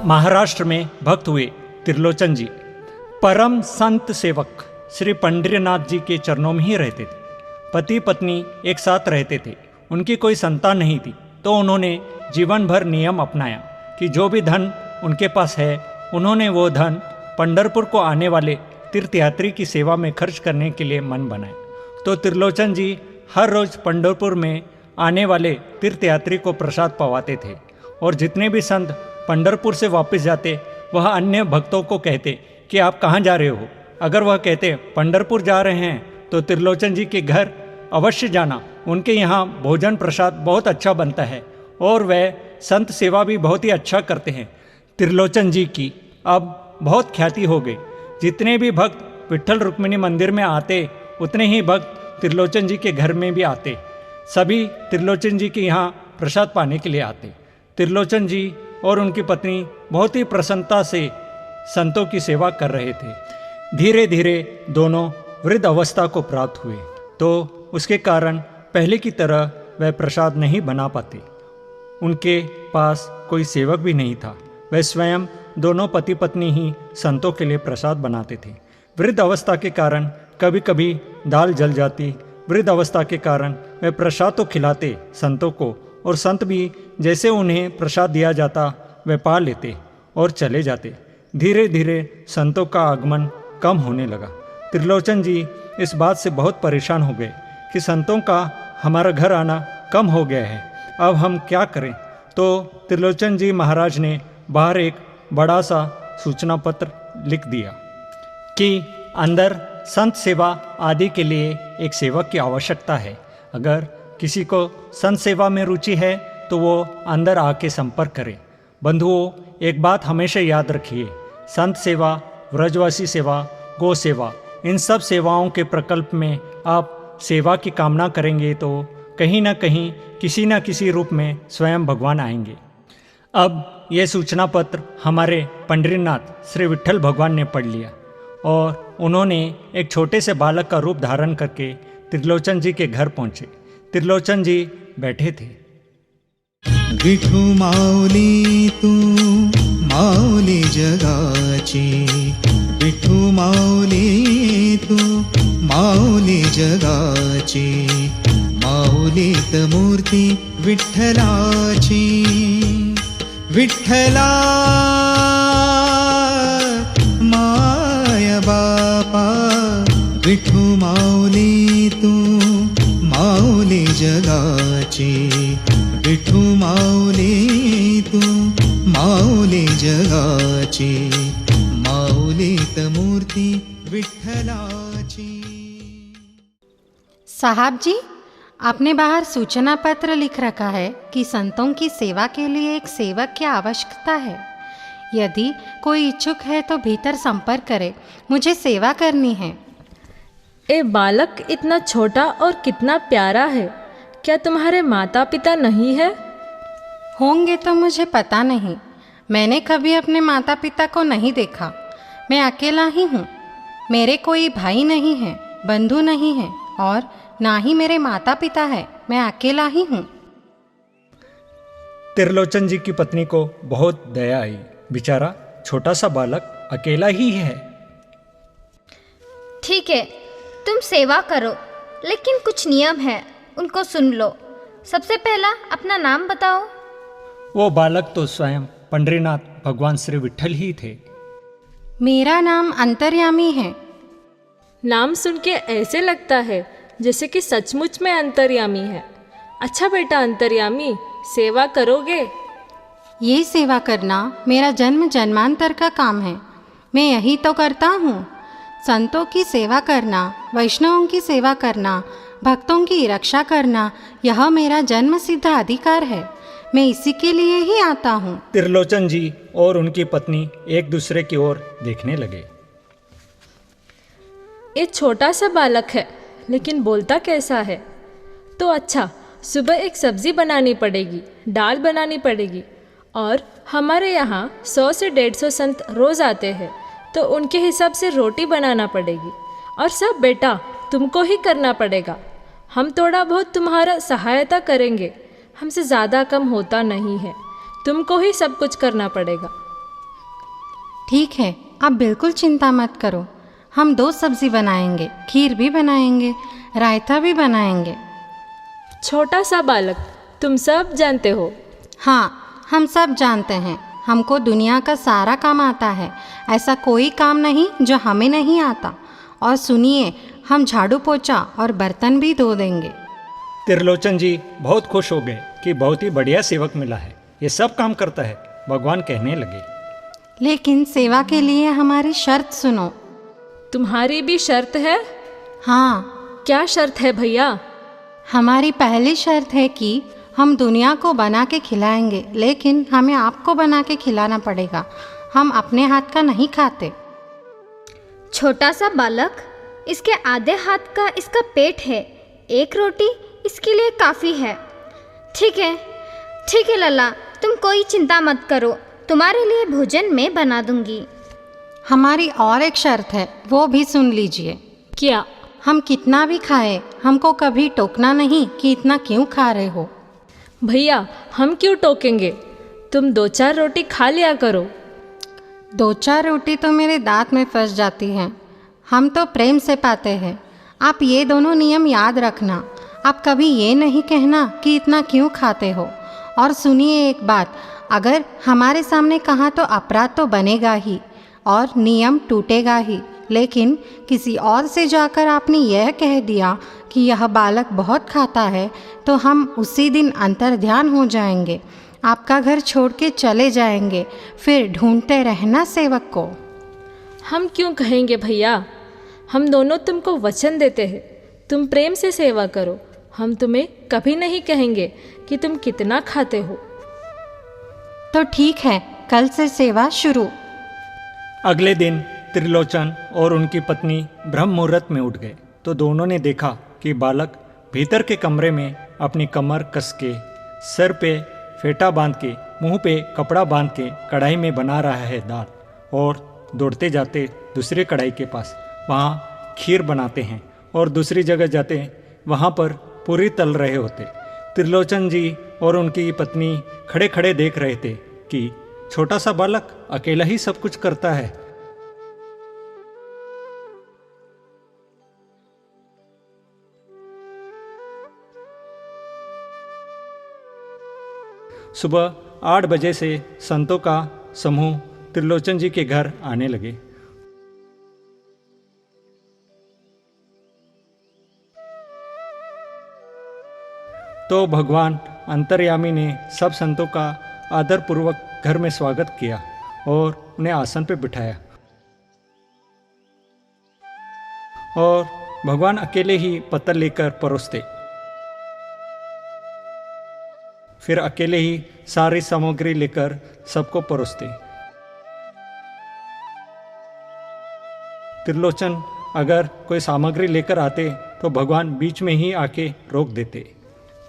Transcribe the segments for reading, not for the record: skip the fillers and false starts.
महाराष्ट्र में भक्त हुए त्रिलोचन जी परम संत सेवक श्री पंडरीनाथ जी के चरणों में ही रहते थे। पति पत्नी एक साथ रहते थे। उनकी कोई संतान नहीं थी, तो उन्होंने जीवन भर नियम अपनाया कि जो भी धन उनके पास है उन्होंने वो धन पंढरपुर को आने वाले तीर्थयात्री की सेवा में खर्च करने के लिए मन बनाया। तो त्रिलोचन जी हर रोज़ पंढरपुर में आने वाले तीर्थयात्री को प्रसाद पवाते थे, और जितने भी संत पंढरपुर से वापस जाते वह अन्य भक्तों को कहते कि आप कहाँ जा रहे हो। अगर वह कहते पंढरपुर जा रहे हैं तो त्रिलोचन जी के घर अवश्य जाना, उनके यहाँ भोजन प्रसाद बहुत अच्छा बनता है और वह संत सेवा भी बहुत ही अच्छा करते हैं। त्रिलोचन जी की अब बहुत ख्याति हो गई। जितने भी भक्त विट्ठल रुक्मिणी मंदिर में आते उतने ही भक्त त्रिलोचन जी के घर में भी आते। सभी त्रिलोचन जी के यहाँ प्रसाद पाने के लिए आते। त्रिलोचन जी और उनकी पत्नी बहुत ही प्रसन्नता से संतों की सेवा कर रहे थे। धीरे धीरे दोनों वृद्ध अवस्था को प्राप्त हुए, तो उसके कारण पहले की तरह वह प्रसाद नहीं बना पाते। उनके पास कोई सेवक भी नहीं था। वह स्वयं दोनों पति पत्नी ही संतों के लिए प्रसाद बनाते थे। वृद्ध अवस्था के कारण कभी कभी दाल जल जाती। वृद्ध अवस्था के कारण वे प्रसाद तो खिलाते संतों को, और संत भी जैसे उन्हें प्रसाद दिया जाता वे पा लेते और चले जाते। धीरे धीरे संतों का आगमन कम होने लगा। त्रिलोचन जी इस बात से बहुत परेशान हो गए कि संतों का हमारा घर आना कम हो गया है, अब हम क्या करें। तो त्रिलोचन जी महाराज ने बाहर एक बड़ा सा सूचना पत्र लिख दिया कि अंदर संत सेवा आदि के लिए एक सेवक की आवश्यकता है। अगर किसी को संत सेवा में रुचि है तो वो अंदर आके संपर्क करे। बंधुओं, एक बात हमेशा याद रखिए, संत सेवा, व्रजवासी सेवा, गो सेवा, इन सब सेवाओं के प्रकल्प में आप सेवा की कामना करेंगे तो कहीं ना कहीं किसी न किसी रूप में स्वयं भगवान आएंगे। अब यह सूचना पत्र हमारे पंडरीनाथ श्री विट्ठल भगवान ने पढ़ लिया और उन्होंने एक छोटे से बालक का रूप धारण करके त्रिलोचन जी के घर पहुंचे। त्रिलोचन जी बैठे थे। विठू माऊली तू माऊली जगाची, विठू माऊली तू माऊली जगाची, माऊलीत मूर्ती विठ्ठलाची, विठ्ठला माय बापा, विठू माऊली तू माऊली जगाची, विठू माऊली तू माऊली जगाची, माऊलीत मूर्ती विठ्ठलाची। साहब जी, आपने बाहर सूचना पत्र लिख रखा है कि संतों की सेवा के लिए एक सेवक की आवश्यकता है। यदि कोई इच्छुक है तो भीतर संपर्क करे, मुझे सेवा करनी है। ए बालक इतना छोटा और कितना प्यारा है, क्या तुम्हारे माता पिता नहीं है? होंगे तो मुझे पता नहीं, मैंने कभी अपने माता पिता को नहीं देखा। मैं अकेला ही हूँ, मेरे कोई भाई नहीं है, बंधु नहीं है और ना ही मेरे माता पिता है, मैं अकेला ही हूँ। त्रिलोचन जी की पत्नी को बहुत दया आई। बेचारा छोटा सा बालक अकेला ही है। ठीक है, तुम सेवा करो, लेकिन कुछ नियम है, उनको सुन लो। सबसे पहला अपना नाम बताओ। वो बालक तो स्वयं पंडरीनाथ भगवान श्री विट्ठल ही थे। मेरा नाम अंतर्यामी है। नाम सुन के ऐसे लगता है जैसे कि सचमुच में अंतर्यामी है। अच्छा बेटा अंतर्यामी, सेवा करोगे? ये सेवा करना मेरा जन्म जन्मांतर का काम है, मैं यही तो करता हूँ। संतों की सेवा करना, वैष्णवों की सेवा करना, भक्तों की रक्षा करना, यह मेरा जन्म सिद्ध अधिकार है, मैं इसी के लिए ही आता हूँ। त्रिलोचन जी और उनकी पत्नी एक दूसरे की ओर देखने लगे। ये छोटा सा बालक है, लेकिन बोलता कैसा है? तो अच्छा, सुबह एक सब्जी बनानी पड़ेगी, दाल बनानी पड़ेगी, और हमारे यहाँ 100 से 150 संत रोज़ आते हैं, तो उनके हिसाब से रोटी बनाना पड़ेगी, और सब बेटा तुमको ही करना पड़ेगा। हम थोड़ा बहुत तुम्हारा सहायता करेंगे, हमसे ज़्यादा कम होता नहीं है, तुमको ही सब कुछ करना पड़ेगा। ठीक है, आप बिल्कुल चिंता मत करो। हम 2 सब्जी बनाएंगे, खीर भी बनाएंगे, रायता भी बनाएंगे। छोटा सा बालक, तुम सब जानते हो। हाँ, हम सब जानते हैं। हमको दुनिया का सारा काम आता है। ऐसा कोई काम नहीं जो हमें नहीं आता। और सुनिए, हम झाड़ू पोछा और बर्तन भी धो देंगे। त्रिलोचन जी बहुत खुश हो गए कि बहुत ही बढ़िया सेवक मिला है, ये सब काम करता है। भगवान कहने लगे, लेकिन सेवा के लिए हमारी शर्त सुनो। तुम्हारी भी शर्त है? हाँ, क्या शर्त है भैया? हमारी पहली शर्त है कि हम दुनिया को बना के खिलाएंगे, लेकिन हमें आपको बना के खिलाना पड़ेगा। हम अपने हाथ का नहीं खाते। छोटा सा बालक, इसके आधे हाथ का इसका पेट है, 1 रोटी इसके लिए काफ़ी है। ठीक है लल्ला, तुम कोई चिंता मत करो, तुम्हारे लिए भोजन मैं बना दूंगी। हमारी और एक शर्त है, वो भी सुन लीजिए। क्या? हम कितना भी खाएं, हमको कभी टोकना नहीं कि इतना क्यों खा रहे हो। भैया, हम क्यों टोकेंगे? तुम 2-4 रोटी खा लिया करो। 2-4 रोटी तो मेरे दांत में फंस जाती हैं। हम तो प्रेम से पाते हैं। आप ये दोनों नियम याद रखना। आप कभी ये नहीं कहना कि इतना क्यों खाते हो। और सुनिए एक बात, अगर हमारे सामने कहा तो अपराध तो बनेगा ही और नियम टूटेगा ही, लेकिन किसी और से जाकर आपने यह कह दिया कि यह बालक बहुत खाता है, तो हम उसी दिन अंतर्ध्यान हो जाएंगे, आपका घर छोड़ के चले जाएंगे, फिर ढूंढते रहना सेवक को। हम क्यों कहेंगे भैया? हम दोनों तुमको वचन देते हैं, तुम प्रेम से सेवा करो। हम तुम्हें कभी नहीं कहेंगे कि तुम कितना खाते हो। तो ठीक है, कल से सेवा शुरू। अगले दिन त्रिलोचन और उनकी पत्नी ब्रह्म मुहूर्त में उठ गए तो दोनों ने देखा कि बालक भीतर के कमरे में अपनी कमर कस के, सर पे फेटा बांध के, मुंह पे कपड़ा बांध के कढ़ाई में बना रहा है दाल, और दौड़ते जाते दूसरे कढ़ाई के पास वहाँ खीर बनाते हैं, और दूसरी जगह जाते हैं वहाँ पर पूरी तल रहे होते। त्रिलोचन जी और उनकी पत्नी खड़े खड़े देख रहे थे कि छोटा सा बालक अकेला ही सब कुछ करता है। सुबह 8 बजे से संतों का समूह त्रिलोचन जी के घर आने लगे। तो भगवान अंतर्यामी ने सब संतों का आदरपूर्वक घर में स्वागत किया और उन्हें आसन पर बिठाया, और भगवान अकेले ही पत्तल लेकर परोसते, फिर अकेले ही सारी सामग्री लेकर सबको परोसते। त्रिलोचन अगर कोई सामग्री लेकर आते तो भगवान बीच में ही आके रोक देते।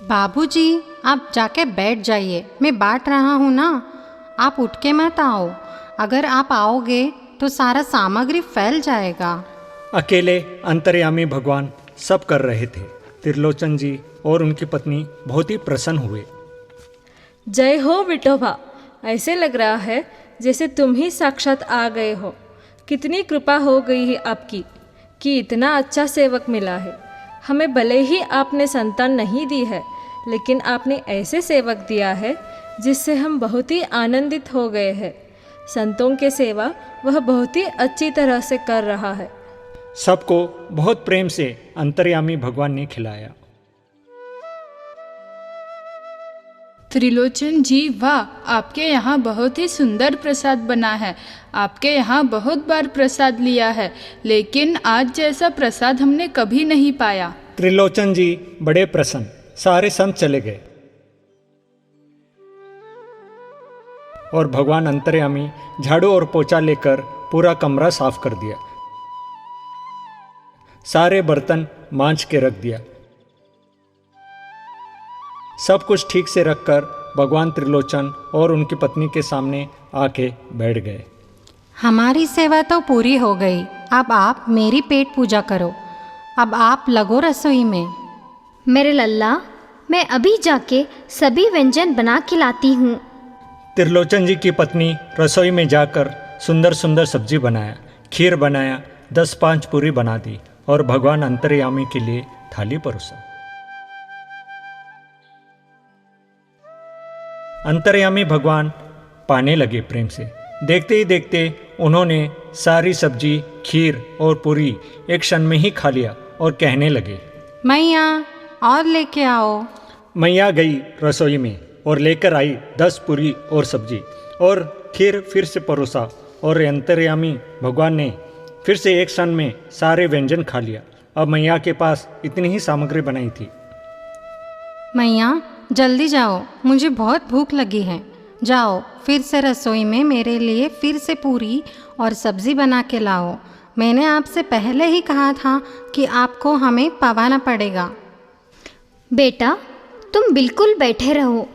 बाबूजी, आप जाके बैठ जाइए, मैं बांट रहा हूँ ना, आप उठ के मत आओ। अगर आप आओगे तो सारा सामग्री फैल जाएगा। अकेले अंतर्यामी भगवान सब कर रहे थे। त्रिलोचन जी और उनकी पत्नी बहुत ही प्रसन्न हुए। जय हो विठोबा, ऐसे लग रहा है जैसे तुम ही साक्षात आ गए हो। कितनी कृपा हो गई है आपकी कि इतना अच्छा सेवक मिला है। हमें भले ही आपने संतान नहीं दी है, लेकिन आपने ऐसे सेवक दिया है जिससे हम बहुत ही आनंदित हो गए हैं। संतों के सेवा वह बहुत ही अच्छी तरह से कर रहा है। सबको बहुत प्रेम से अंतर्यामी भगवान ने खिलाया। त्रिलोचन जी, वाह, आपके यहाँ बहुत ही सुंदर प्रसाद बना है। आपके यहाँ बहुत बार प्रसाद लिया है, लेकिन आज जैसा प्रसाद हमने कभी नहीं पाया। त्रिलोचन जी बड़े प्रसन्न। सारे संत चले गए और भगवान अंतर्यामी झाड़ू और पोछा लेकर पूरा कमरा साफ कर दिया, सारे बर्तन मांज के रख दिया। सब कुछ ठीक से रखकर भगवान त्रिलोचन और उनकी पत्नी के सामने आके बैठ गए। हमारी सेवा तो पूरी हो गई, अब आप मेरी पेट पूजा करो। अब आप लगो रसोई में। मेरे लल्ला, मैं अभी जाके सभी व्यंजन बना के लाती हूँ। त्रिलोचन जी की पत्नी रसोई में जाकर सुंदर सुंदर सब्जी बनाया, खीर बनाया, 10-5 पूरी बना दी और भगवान अंतर्यामी के लिए थाली परोसा। अंतर्यामी भगवान पाने लगे प्रेम से। देखते ही देखते उन्होंने सारी सब्जी, खीर और पूरी एक क्षण में ही खा लिया और कहने लगे, मैया और लेके आओ। मैया गई रसोई में और लेकर आई 10 पूरी और सब्जी और खीर फिर से परोसा और अंतर्यामी भगवान ने फिर से एक क्षण में सारे व्यंजन खा लिया। अब मैया के पास इतनी ही सामग्री बनाई थी। मैया जल्दी जाओ, मुझे बहुत भूख लगी है। जाओ फिर से रसोई में मेरे लिए फिर से पूरी और सब्ज़ी बना के लाओ। मैंने आपसे पहले ही कहा था कि आपको हमें पवाना पड़ेगा। बेटा तुम बिल्कुल बैठे रहो,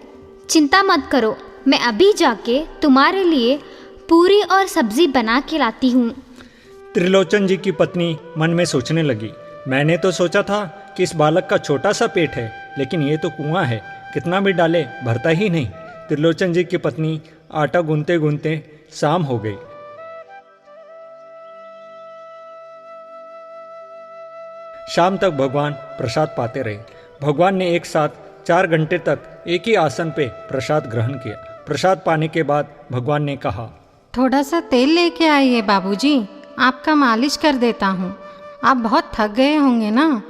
चिंता मत करो, मैं अभी जाके तुम्हारे लिए पूरी और सब्जी बना के लाती हूँ। त्रिलोचन जी की पत्नी मन में सोचने लगी, मैंने तो सोचा था कि इस बालक का छोटा सा पेट है, लेकिन ये तो कुआं है, कितना भी डाले भरता ही नहीं। त्रिलोचन जी की पत्नी आटा गूंथते गूंथते शाम हो गई। शाम तक भगवान प्रसाद पाते रहे। भगवान ने एक साथ 4 घंटे तक एक ही आसन पे प्रसाद ग्रहण किया। प्रसाद पाने के बाद भगवान ने कहा, थोड़ा सा तेल लेके आइए बाबूजी, आपका मालिश कर देता हूँ। आप बहुत थक गए होंगे ना।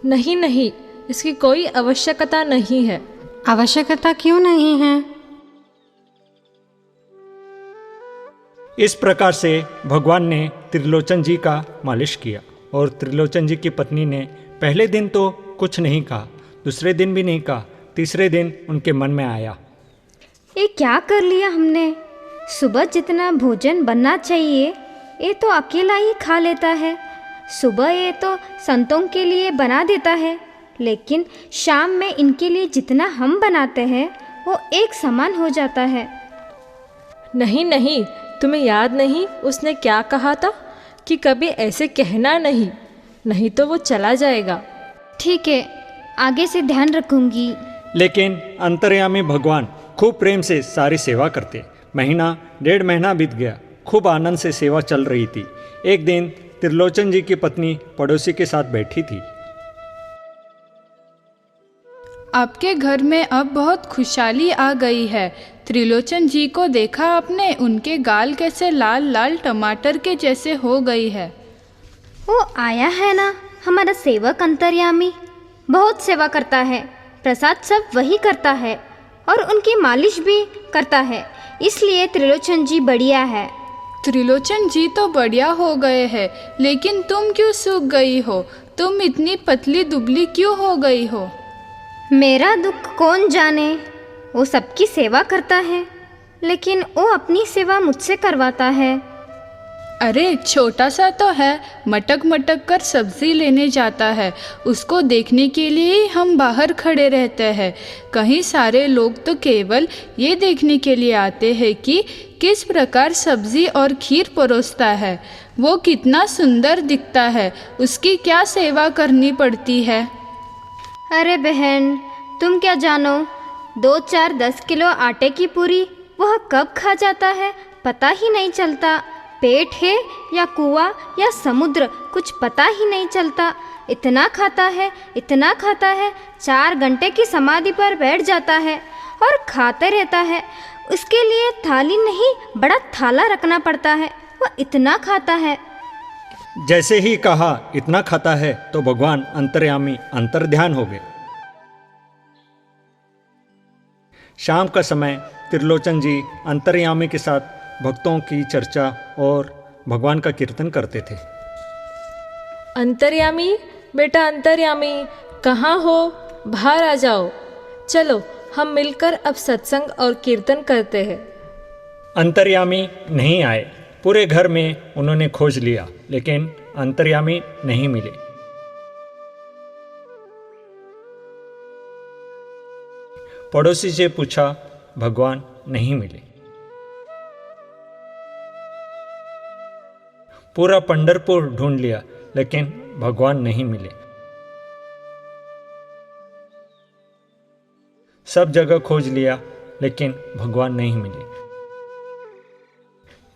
नहीं नहीं, इसकी कोई आवश्यकता नहीं है। आवश्यकता क्यों नहीं है? इस प्रकार से भगवान ने त्रिलोचन जी का मालिश किया और त्रिलोचन जी की पत्नी ने पहले दिन तो कुछ नहीं कहा, दूसरे दिन भी नहीं कहा, तीसरे दिन उनके मन में आया, ये क्या कर लिया हमने? सुबह जितना भोजन बनना चाहिए ये तो अकेला ही खा लेता है। सुबह ये तो संतों के लिए बना देता है, लेकिन शाम में इनके लिए जितना हम बनाते हैं वो एक समान हो जाता है। नहीं नहीं, तुम्हें याद नहीं उसने क्या कहा था कि कभी ऐसे कहना नहीं, नहीं तो वो चला जाएगा। ठीक है, आगे से ध्यान रखूंगी। लेकिन अंतर्यामी भगवान खूब प्रेम से सारी सेवा करते। महीना 1.5 महीना बीत गया, खूब आनंद से सेवा चल रही थी। एक दिन त्रिलोचन जी की पत्नी पड़ोसी के साथ बैठी थी। आपके घर में अब बहुत खुशहाली आ गई है। त्रिलोचन जी को देखा आपने? उनके गाल कैसे लाल लाल टमाटर के जैसे हो गई है। वो आया है ना हमारा सेवक अंतर्यामी, बहुत सेवा करता है। प्रसाद सब वही करता है और उनकी मालिश भी करता है, इसलिए त्रिलोचन जी बढ़िया है। त्रिलोचन जी तो बढ़िया हो गए हैं, लेकिन तुम क्यों सूख गई हो? तुम इतनी पतली दुबली क्यों हो गई हो? मेरा दुख कौन जाने। वो सबकी सेवा करता है, लेकिन वो अपनी सेवा मुझसे करवाता है। अरे छोटा सा तो है, मटक मटक कर सब्जी लेने जाता है। उसको देखने के लिए ही हम बाहर खड़े रहते हैं। कहीं सारे लोग तो केवल ये देखने के लिए आते हैं कि किस प्रकार सब्जी और खीर परोसता है। वो कितना सुंदर दिखता है, उसकी क्या सेवा करनी पड़ती है। अरे बहन, तुम क्या जानो, 2, 4, 10 किलो आटे की पूरी वह कब खा जाता है पता ही नहीं चलता। पेट है या कुआं या समुद्र कुछ पता ही नहीं चलता। इतना खाता है, इतना खाता है, 4 घंटे की समाधि पर बैठ जाता है और खाते रहता है। उसके लिए थाली नहीं बड़ा थाला रखना पड़ता है, वह इतना खाता है। जैसे ही कहा इतना खाता है तो भगवान अंतर्यामी अंतर्ध्यान हो गए। शाम का समय त्रिलोचन जी अंतर्यामी के साथ भक्तों की चर्चा और भगवान का कीर्तन करते थे। अंतर्यामी, बेटा अंतर्यामी, कहाँ हो? बाहर आ जाओ। चलो हम मिलकर अब सत्संग और कीर्तन करते हैं। अंतर्यामी नहीं आए। पूरे घर में उन्होंने खोज लिया, लेकिन अंतर्यामी नहीं मिले। पड़ोसी से पूछा, भगवान नहीं मिले। पूरा पंढरपुर ढूंढ लिया, लेकिन भगवान नहीं मिले। सब जगह खोज लिया, लेकिन भगवान नहीं मिले।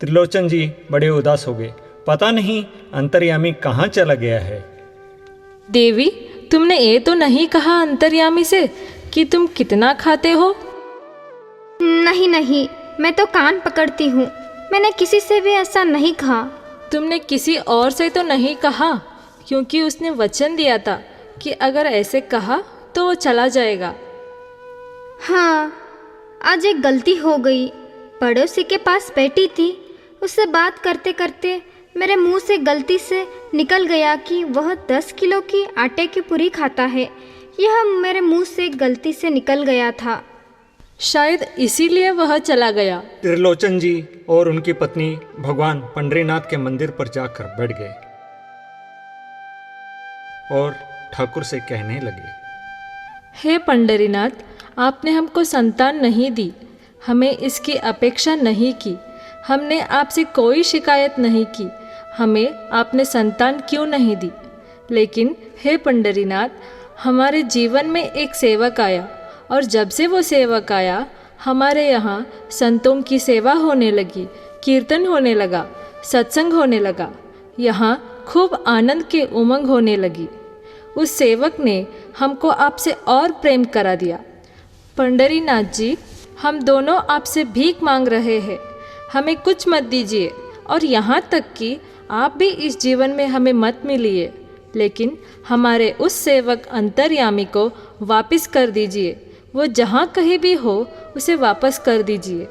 त्रिलोचन जी बड़े उदास हो गए। पता नहीं अंतर्यामी कहाँ चला गया है। देवी, तुमने ये तो नहीं कहा अंतर्यामी से कि तुम कितना खाते हो? नहीं नहीं, मैं तो कान पकड़ती हूँ। मैंने किसी से भी ऐसा नहीं कहा। तुमने किसी और से तो नहीं कहा, क्योंकि उसने वचन दिया था कि अगर ऐसे कहा तो वो चला जाएगा। हाँ, आज एक गलती हो गई। पड़ोसी के पास बैठी थी, उससे बात करते करते मेरे मुंह से गलती से निकल गया कि वह 10 किलो की आटे की पूरी खाता है। यह मेरे मुंह से गलती से निकल गया था। शायद इसीलिए वह चला गया। त्रिलोचन जी और उनकी पत्नी भगवान पंढरीनाथ के मंदिर पर जाकर बैठ गए और ठाकुर से कहने लगे, हे पंढरीनाथ, आपने हमको संतान नहीं दी, हमें इसकी अपेक्षा नहीं की। हमने आपसे कोई शिकायत नहीं की, हमें आपने संतान क्यों नहीं दी। लेकिन हे पंढरीनाथ, हमारे जीवन में एक सेवक आया और जब से वो सेवक आया हमारे यहाँ संतों की सेवा होने लगी, कीर्तन होने लगा, सत्संग होने लगा, यहाँ खूब आनंद के उमंग होने लगी। उस सेवक ने हमको आपसे और प्रेम करा दिया। पंढरीनाथ जी, हम दोनों आपसे भीख मांग रहे हैं, हमें कुछ मत दीजिए और यहाँ तक कि आप भी इस जीवन में हमें मत मिलिए, लेकिन हमारे उस सेवक अंतर्यामी को वापस कर दीजिए। वो जहाँ कहीं भी हो उसे वापस कर दीजिए।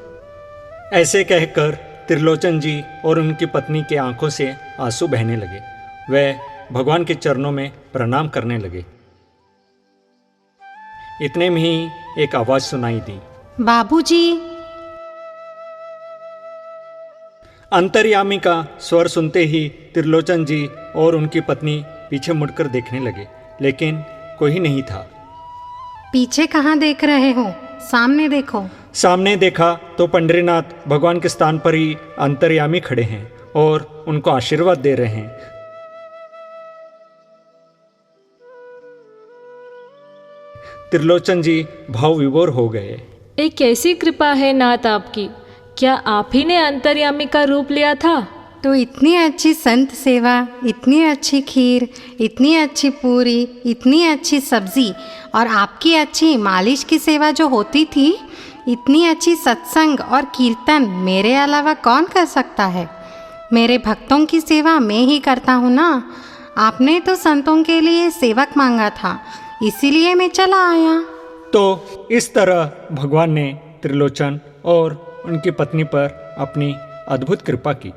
ऐसे कहकर त्रिलोचन जी और उनकी पत्नी की आंखों से आंसू बहने लगे। वे भगवान के चरणों में प्रणाम करने लगे। इतने में ही एक आवाज सुनाई दी, बाबूजी। अंतर्यामी का स्वर सुनते ही त्रिलोचन जी और उनकी पत्नी पीछे मुड़कर देखने लगे, लेकिन कोई नहीं था। पीछे कहाँ देख रहे हो, सामने देखो। सामने देखा तो पंढरीनाथ भगवान के स्थान पर ही अंतर्यामी खड़े हैं और उनको आशीर्वाद दे रहे हैं। त्रिलोचन जी भाव विभोर हो गए। एक कैसी कृपा है नाथ आपकी, क्या आप ही ने अंतर्यामी का रूप लिया था? तो इतनी अच्छी संत सेवा, इतनी अच्छी खीर, इतनी अच्छी पूरी, इतनी अच्छी सब्जी और आपकी अच्छी मालिश की सेवा जो होती थी, इतनी अच्छी सत्संग और कीर्तन मेरे अलावा कौन कर सकता है? मेरे भक्तों की सेवा मैं ही करता हूँ ना। आपने तो संतों के लिए सेवक मांगा था, इसीलिए मैं चला आया। तो इस तरह भगवान ने त्रिलोचन और उनकी पत्नी पर अपनी अद्भुत कृपा की।